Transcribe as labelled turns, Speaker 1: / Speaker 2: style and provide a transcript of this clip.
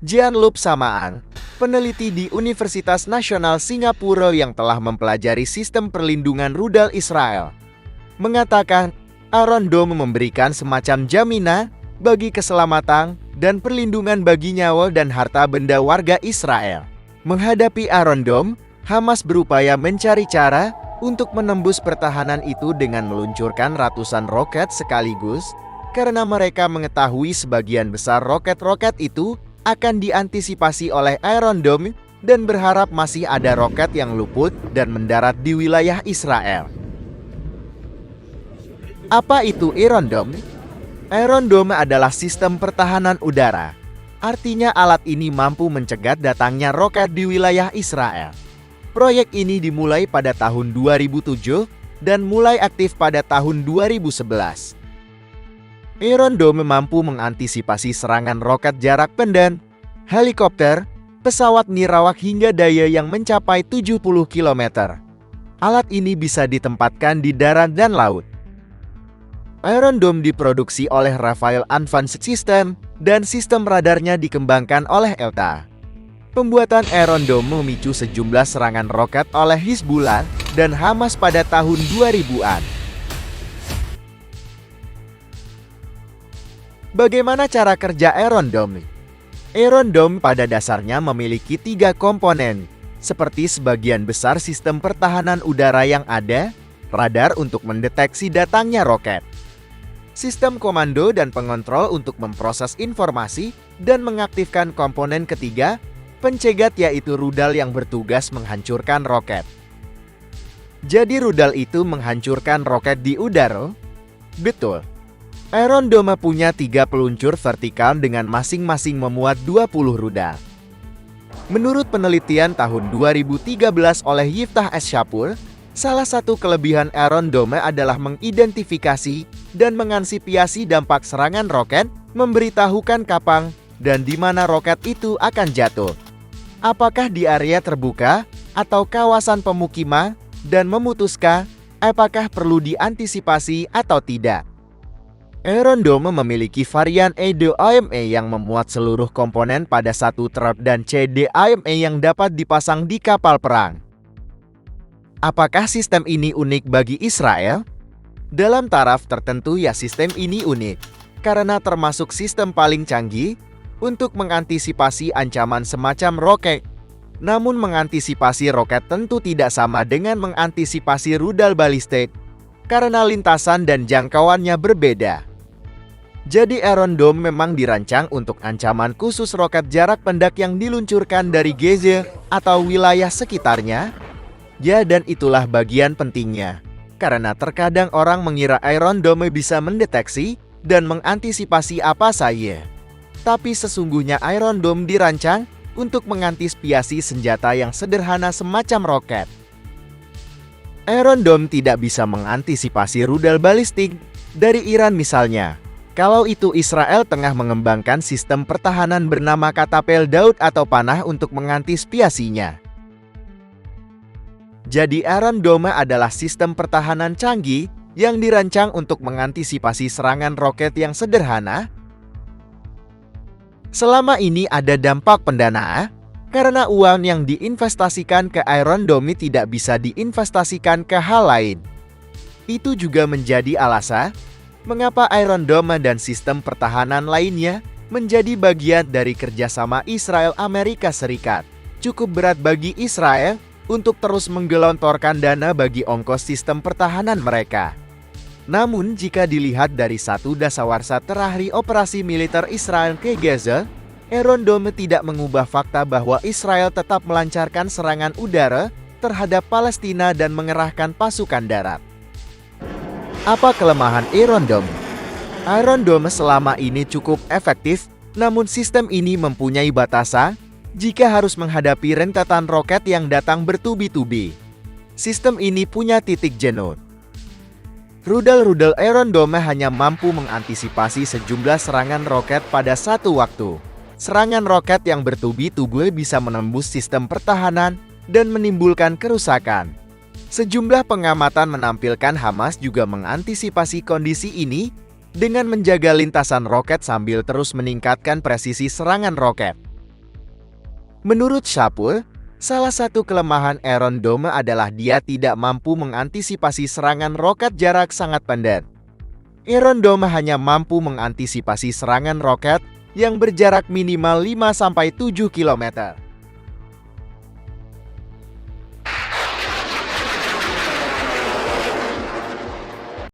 Speaker 1: Jean-Luc Samaan, peneliti di Universitas Nasional Singapura yang telah mempelajari sistem perlindungan rudal Israel, mengatakan Iron Dome memberikan semacam jaminan bagi keselamatan dan perlindungan bagi nyawa dan harta benda warga Israel. Menghadapi Iron Dome, Hamas berupaya mencari cara untuk menembus pertahanan itu dengan meluncurkan ratusan roket sekaligus, karena mereka mengetahui sebagian besar roket-roket itu akan diantisipasi oleh Iron Dome dan berharap masih ada roket yang luput dan mendarat di wilayah Israel. Apa itu Iron Dome? Iron Dome adalah sistem pertahanan udara. Artinya alat ini mampu mencegat datangnya roket di wilayah Israel. Proyek ini dimulai pada tahun 2007 dan mulai aktif pada tahun 2011. Iron Dome mampu mengantisipasi serangan roket jarak pendek, helikopter, pesawat nirawak hingga daya yang mencapai 70 km. Alat ini bisa ditempatkan di darat dan laut. Iron Dome diproduksi oleh Rafael Advanced System dan sistem radarnya dikembangkan oleh ELTA. Pembuatan Iron Dome memicu sejumlah serangan roket oleh Hizbullah dan Hamas pada tahun 2000-an. Bagaimana cara kerja Iron Dome? Iron Dome pada dasarnya memiliki 3 komponen, seperti sebagian besar sistem pertahanan udara yang ada, radar untuk mendeteksi datangnya roket, sistem komando dan pengontrol untuk memproses informasi, dan mengaktifkan komponen ketiga, pencegat yaitu rudal yang bertugas menghancurkan roket. Jadi rudal itu menghancurkan roket di udara? Betul. Iron Dome punya 3 peluncur vertikal dengan masing-masing memuat 20 rudal. Menurut penelitian tahun 2013 oleh Yiftah Esyapur, salah satu kelebihan Iron Dome adalah mengidentifikasi dan mengantisipasi dampak serangan roket, memberitahukan kapan dan di mana roket itu akan jatuh, apakah di area terbuka atau kawasan pemukiman, dan memutuskan apakah perlu diantisipasi atau tidak. Iron Dome memiliki varian EDAME yang memuat seluruh komponen pada satu truk dan CDAME yang dapat dipasang di kapal perang. Apakah sistem ini unik bagi Israel? Dalam taraf tertentu ya sistem ini unik, karena termasuk sistem paling canggih untuk mengantisipasi ancaman semacam roket. Namun mengantisipasi roket tentu tidak sama dengan mengantisipasi rudal balistik, karena lintasan dan jangkauannya berbeda. Jadi Iron Dome memang dirancang untuk ancaman khusus roket jarak pendek yang diluncurkan dari Gaza atau wilayah sekitarnya. Ya, dan itulah bagian pentingnya. Karena terkadang orang mengira Iron Dome bisa mendeteksi dan mengantisipasi apa saja. Tapi sesungguhnya Iron Dome dirancang untuk mengantisipasi senjata yang sederhana semacam roket. Iron Dome tidak bisa mengantisipasi rudal balistik dari Iran misalnya. Kalau itu Israel tengah mengembangkan sistem pertahanan bernama Katapel Daud atau panah untuk mengantisipasinya. Jadi Iron Dome adalah sistem pertahanan canggih yang dirancang untuk mengantisipasi serangan roket yang sederhana. Selama ini ada dampak pendanaan, karena uang yang diinvestasikan ke Iron Dome tidak bisa diinvestasikan ke hal lain. Itu juga menjadi alasan mengapa Iron Dome dan sistem pertahanan lainnya menjadi bagian dari kerjasama Israel-Amerika Serikat. Cukup berat bagi Israel untuk terus menggelontorkan dana bagi ongkos sistem pertahanan mereka. Namun jika dilihat dari satu dasawarsa terakhir operasi militer Israel ke Gaza, Iron Dome tidak mengubah fakta bahwa Israel tetap melancarkan serangan udara terhadap Palestina dan mengerahkan pasukan darat. Apa kelemahan Iron Dome? Iron Dome selama ini cukup efektif, namun sistem ini mempunyai batasan jika harus menghadapi rentetan roket yang datang bertubi-tubi. Sistem ini punya titik jenuh. Rudal-rudal Iron Dome hanya mampu mengantisipasi sejumlah serangan roket pada satu waktu. Serangan roket yang bertubi-tubi bisa menembus sistem pertahanan dan menimbulkan kerusakan. Sejumlah pengamatan menampilkan Hamas juga mengantisipasi kondisi ini dengan menjaga lintasan roket sambil terus meningkatkan presisi serangan roket. Menurut Shapul, salah satu kelemahan Iron Dome adalah dia tidak mampu mengantisipasi serangan roket jarak sangat pendek. Iron Dome hanya mampu mengantisipasi serangan roket yang berjarak minimal 5-7 km.